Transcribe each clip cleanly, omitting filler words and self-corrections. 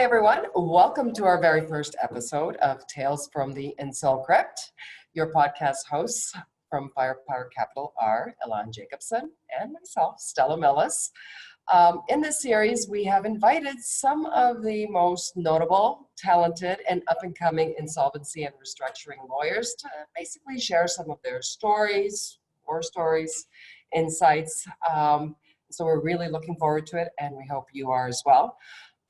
everyone. Welcome to our very first episode of Tales from the Insol Crypt. Your podcast hosts from Firepower Capital are Ilan, Jacobson, and myself, Stella Millis. In this series, we have invited some of the most notable, talented, and up-and-coming insolvency and restructuring lawyers to basically share some of their stories, war stories, insights. So we're really looking forward to it, and we hope you are as well.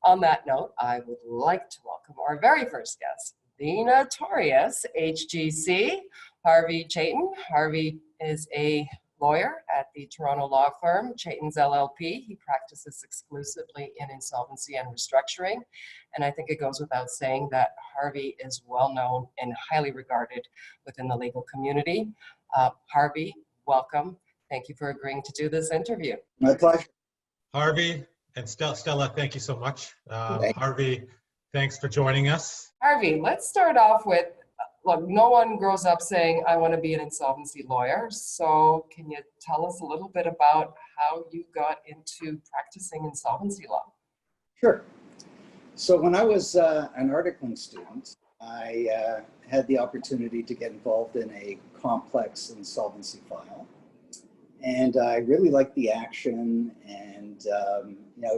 On that note, I would like to welcome our very first guest, the Notorious HGC, Harvey Chaiton. Harvey is a lawyer at the Toronto law firm Chaitons LL.B. He practices exclusively in insolvency and restructuring. And I think it goes without saying that Harvey is well known and highly regarded within the legal community. Harvey, welcome. Thank you for agreeing to do this interview. My pleasure. Harvey and Stella, thank you so much. Harvey, thanks for joining us. Harvey, let's start off with, look, no one grows up saying, I want to be an insolvency lawyer. So can you tell us a little bit about how you got into practicing insolvency law? Sure. So when I was an articling student, I had the opportunity to get involved in a complex insolvency file. And I really liked the action and,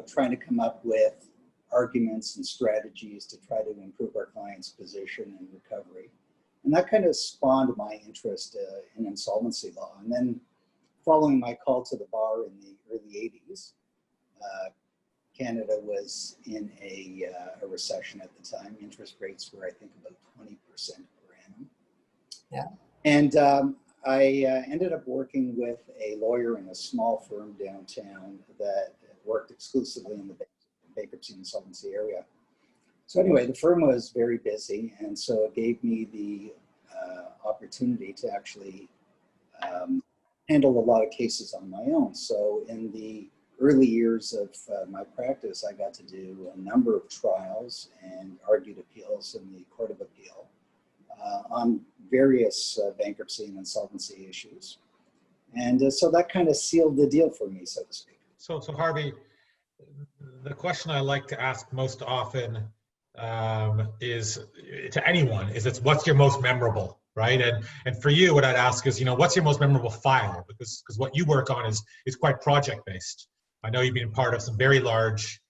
trying to come up with arguments and strategies to try to improve our client's position and recovery. And that kind of spawned my interest in insolvency law. And then following my call to the bar in the early 80s, Canada was in a recession at the time. Interest rates were, I think, about 20% per annum. Yeah. And I ended up working with a lawyer in a small firm downtown that worked exclusively in the bankruptcy and insolvency area. So anyway, the firm was very busy, and so it gave me the opportunity to actually handle a lot of cases on my own. So in the early years of my practice, I got to do a number of trials and argued appeals in the Court of Appeal on various bankruptcy and insolvency issues. And so that kind of sealed the deal for me, so to speak. So Harvey, the question I like to ask most often is to anyone is what's your most memorable, right? And for you, what I'd ask is, what's your most memorable file? Because what you work on is quite project-based. I know you've been part of some very large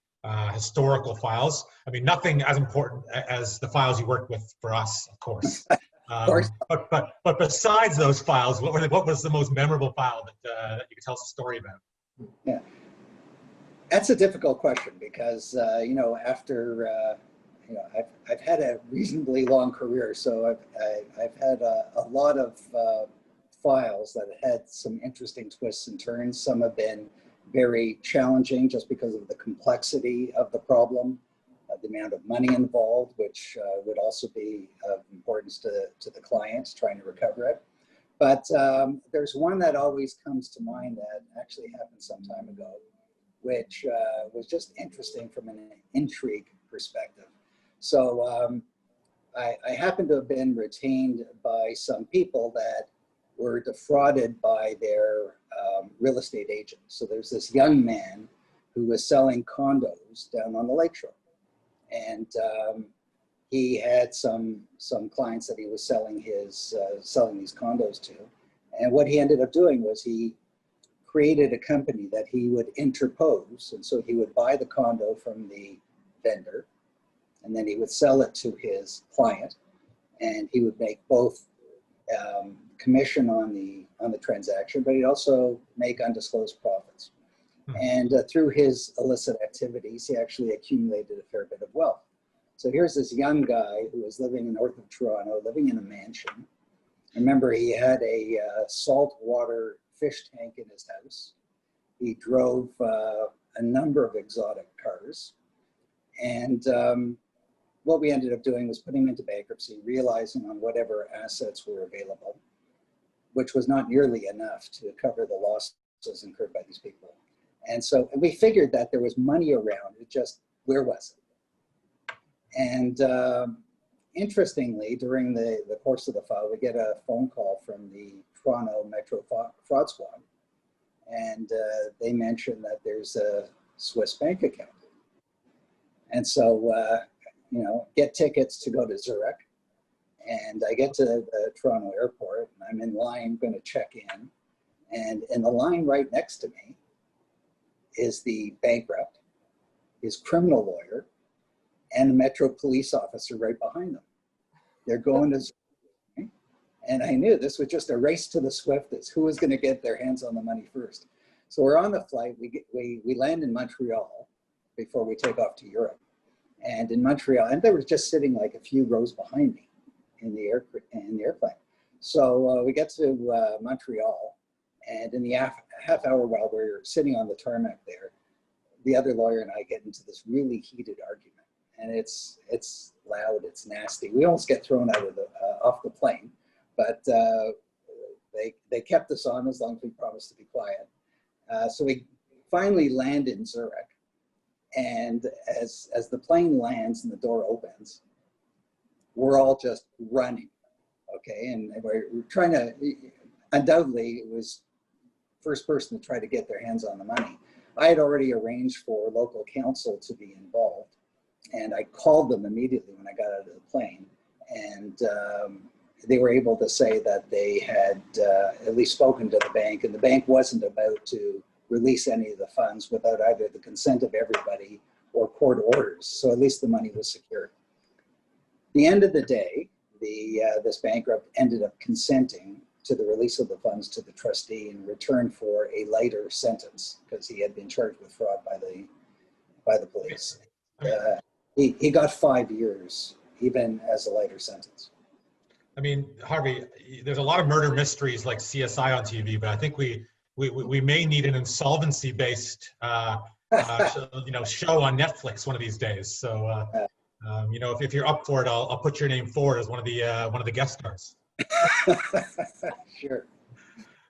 historical files. I mean, nothing as important as the files you worked with for us, of course. Of course. But besides those files, what was the most memorable file that you could tell us a story about? Yeah, that's a difficult question because after I've had a reasonably long career, so I've had a lot of files that had some interesting twists and turns. Some have been very challenging just because of the complexity of the problem, the amount of money involved, which would also be of importance to the client trying to recover it. But there's one that always comes to mind that actually happened some time ago, which was just interesting from an intrigue perspective. So I happen to have been retained by some people that were defrauded by their real estate agent. So there's this young man who was selling condos down on the lakeshore. And he had some clients that he was selling these condos to. And what he ended up doing was he created a company that he would interpose. And so he would buy the condo from the vendor, and then he would sell it to his client, and he would make both commission on the transaction, but he'd also make undisclosed profits. And through his illicit activities, he actually accumulated a fair bit of wealth. So here's this young guy who was living north of Toronto, living in a mansion. Remember, he had a saltwater fish tank in his house. He drove a number of exotic cars. And what we ended up doing was putting him into bankruptcy, realizing on whatever assets were available, which was not nearly enough to cover the losses incurred by these people. And so we figured that there was money around, it just, where was it? And interestingly, during the course of the file, we get a phone call from the Toronto Metro Fraud Squad. And they mentioned that there's a Swiss bank account. And so, get tickets to go to Zurich. And I get to the Toronto airport, and I'm in line going to check in. And in the line right next to me is the bankrupt, his criminal lawyer, and the Metro police officer right behind them. They're going to Zurich. And I knew this was just a race to the swiftest. Who was going to get their hands on the money first? So we're on the flight. We land in Montreal before we take off to Europe. And in Montreal, and they were just sitting like a few rows behind me in the airplane. So we get to Montreal, and in the half hour while we're sitting on the tarmac there, the other lawyer and I get into this really heated argument. And it's loud, it's nasty. We almost get thrown out of off the plane, but they kept us on as long as we promised to be quiet. So we finally land in Zurich, and as the plane lands and the door opens, we're all just running, okay? And we're trying to, undoubtedly, it was first person to try to get their hands on the money. I had already arranged for local counsel to be involved, and I called them immediately when I got out of the plane, and they were able to say that they had at least spoken to the bank, and the bank wasn't about to release any of the funds without either the consent of everybody or court orders. So at least the money was secure. The end of the day, this bankrupt ended up consenting to the release of the funds to the trustee in return for a lighter sentence because he had been charged with fraud by the police. He got 5 years, even as a lighter sentence. I mean, Harvey, there's a lot of murder mysteries like CSI on TV, but I think we may need an insolvency-based show on Netflix one of these days. So if you're up for it, I'll put your name forward as one of the guest stars. Sure.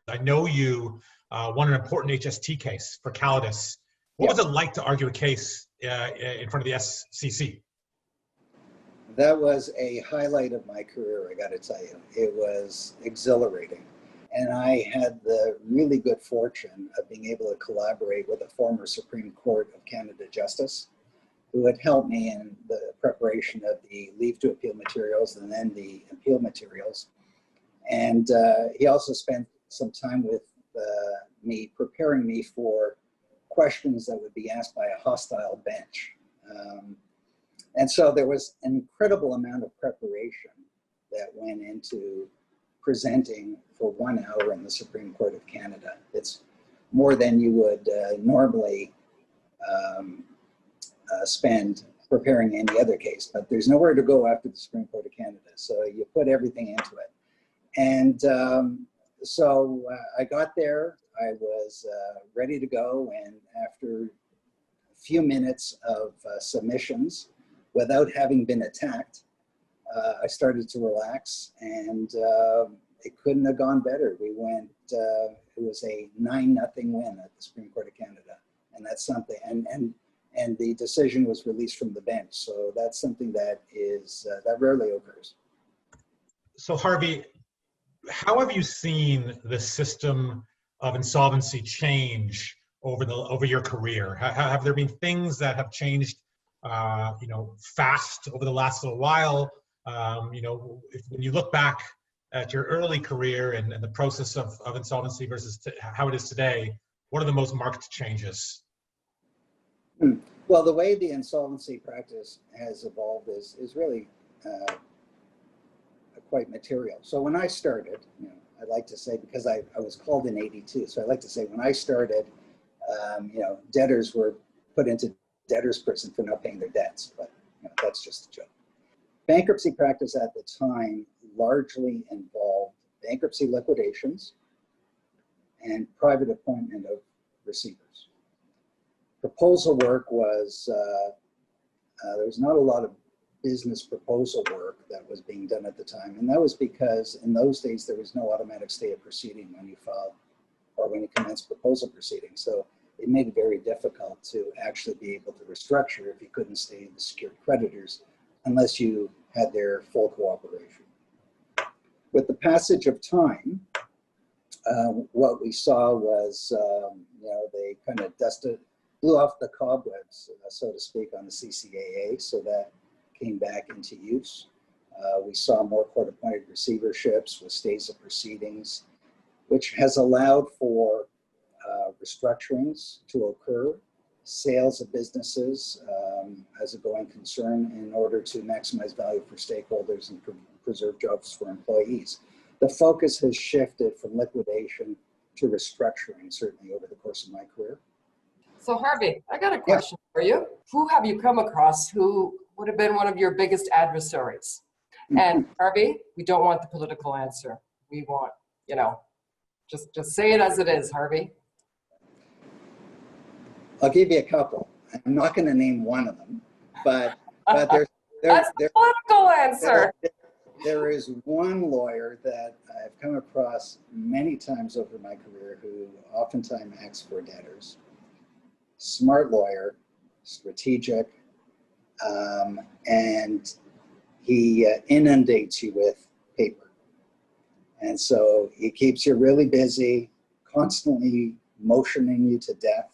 I know you won an important HST case for Calidus. What was it like to argue a case in front of the SCC? That was a highlight of my career, I got to tell you. It was exhilarating. And I had the really good fortune of being able to collaborate with a former Supreme Court of Canada Justice who had helped me in the preparation of the leave to appeal materials and then the appeal materials. And he also spent some time with me, preparing me for questions that would be asked by a hostile bench. And so there was an incredible amount of preparation that went into presenting for 1 hour in the Supreme Court of Canada. It's more than you would normally spend preparing any other case, but there's nowhere to go after the Supreme Court of Canada. So you put everything into it. And so I got there, I was ready to go. And after a few minutes of submissions, without having been attacked, I started to relax, and it couldn't have gone better. We went, it was a 9-0 win at the Supreme Court of Canada. And that's something, and the decision was released from the bench. So that's something that is, that rarely occurs. So Harvey, how have you seen the system of insolvency change over your career? Have there been things that have changed fast over the last little while? When you look back at your early career and the process of insolvency versus how it is today, what are the most marked changes? Well, the way the insolvency practice has evolved is really quite material. So when I started, I'd like to say, because I was called in '82, so I'd like to say when I started, debtors were put into debtors prison for not paying their debts, but that's just a joke. Bankruptcy practice at the time largely involved bankruptcy liquidations and private appointment of receivers. Proposal work was, there was not a lot of business proposal work that was being done at the time. And that was because in those days, there was no automatic stay of proceeding when you filed or when you commenced proposal proceedings. So it made it very difficult to actually be able to restructure if you couldn't stay the secured creditors unless you had their full cooperation. With the passage of time, what we saw was, they kind of dusted blew off the cobwebs, so to speak, on the CCAA, so that came back into use. We saw more court-appointed receiverships with stays of proceedings, which has allowed for restructurings to occur, sales of businesses as a going concern in order to maximize value for stakeholders and preserve jobs for employees. The focus has shifted from liquidation to restructuring, certainly over the course of my career. So Harvey, I got a question for you. Who have you come across who would have been one of your biggest adversaries? And Harvey, we don't want the political answer. We want, just say it as it is, Harvey. I'll give you a couple. I'm not going to name one of them, but That's the political answer. There is one lawyer that I've come across many times over my career who oftentimes acts for debtors. Smart lawyer, strategic, and he inundates you with paper. And so he keeps you really busy, constantly motioning you to death,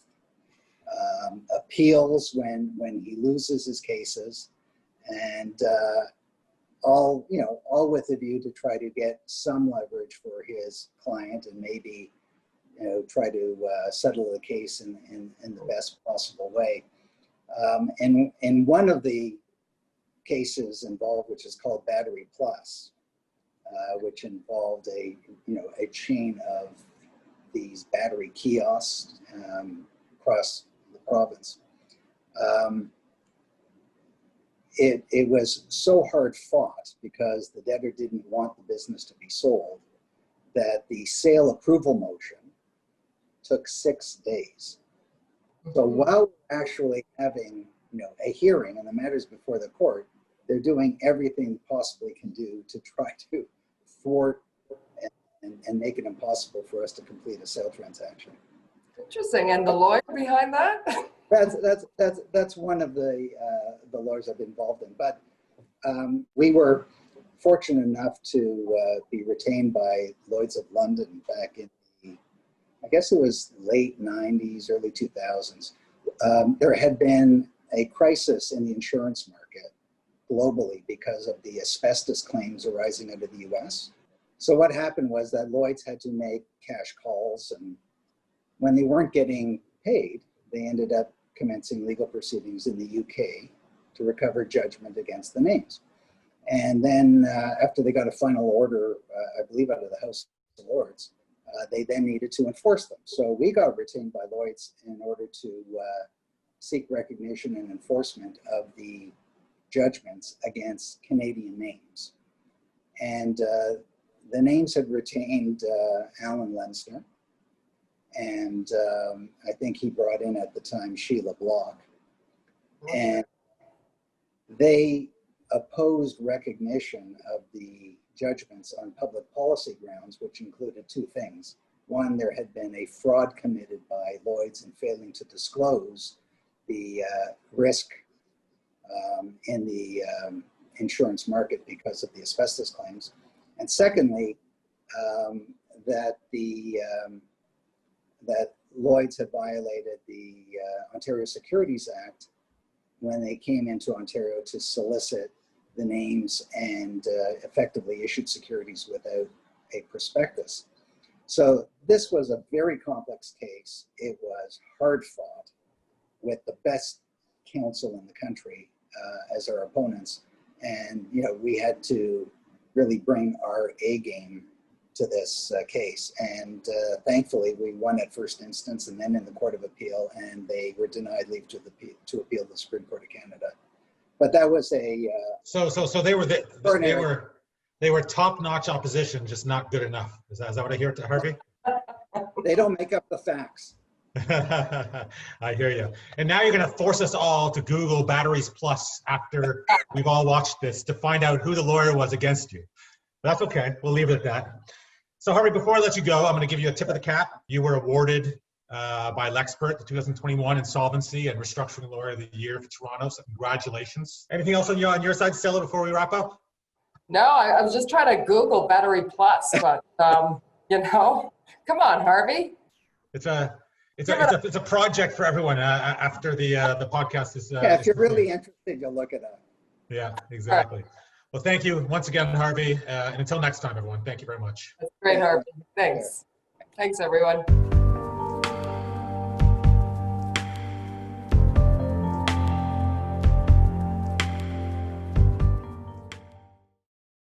appeals when he loses his cases, and all with a view to try to get some leverage for his client and maybe try to settle the case in the best possible way. And one of the cases involved, which is called Battery Plus, which involved a chain of these battery kiosks across the province. It was so hard fought because the debtor didn't want the business to be sold that the sale approval motion took 6 days. So while we're actually having a hearing and the matters before the court, they're doing everything they possibly can do to try to thwart and make it impossible for us to complete a sale transaction. Interesting. And the lawyer behind that? That's one of the lawyers I've been involved in. But we were fortunate enough to be retained by Lloyd's of London back in I guess it was late 90s, early 2000s. There had been a crisis in the insurance market globally because of the asbestos claims arising out of the US. So what happened was that Lloyd's had to make cash calls, and when they weren't getting paid, they ended up commencing legal proceedings in the UK to recover judgment against the names. And then after they got a final order, I believe out of the House of Lords, they then needed to enforce them. So we got retained by Lloyd's in order to seek recognition and enforcement of the judgments against Canadian names. And the names had retained Alan Lensner, and I think he brought in at the time Sheila Block. And they opposed recognition of the judgments on public policy grounds, which included two things. One, there had been a fraud committed by Lloyd's in failing to disclose the risk in the insurance market because of the asbestos claims. And secondly, that Lloyd's had violated the Ontario Securities Act when they came into Ontario to solicit the names and effectively issued securities without a prospectus. So this was a very complex case. It was hard fought with the best counsel in the country as our opponents. And, we had to really bring our A game to this case. And thankfully we won at first instance and then in the Court of Appeal, and they were denied leave to appeal the Supreme Court of Canada. But that was a so they were top-notch opposition, just not good enough. Is that what I hear, Harvey? They don't make up the facts. I hear you. And now you're going to force us all to Google Batteries Plus after we've all watched this to find out who the lawyer was against you. That's okay. We'll leave it at that. So Harvey, before I let you go, I'm going to give you a tip of the cap. You were awarded by Lexpert, the 2021 Insolvency and Restructuring Lawyer of the Year for Toronto. So congratulations. Anything else on your side, Stella, before we wrap up? No, I was just trying to Google Battery Plus, but come on, Harvey. It's a it's a project for everyone after the podcast is. Yeah, if is you're completed. really interested, you'll look it up. Yeah, exactly. Well, thank you once again, Harvey. And until next time, everyone, thank you very much. That's great, Harvey. Thanks. Thanks, everyone.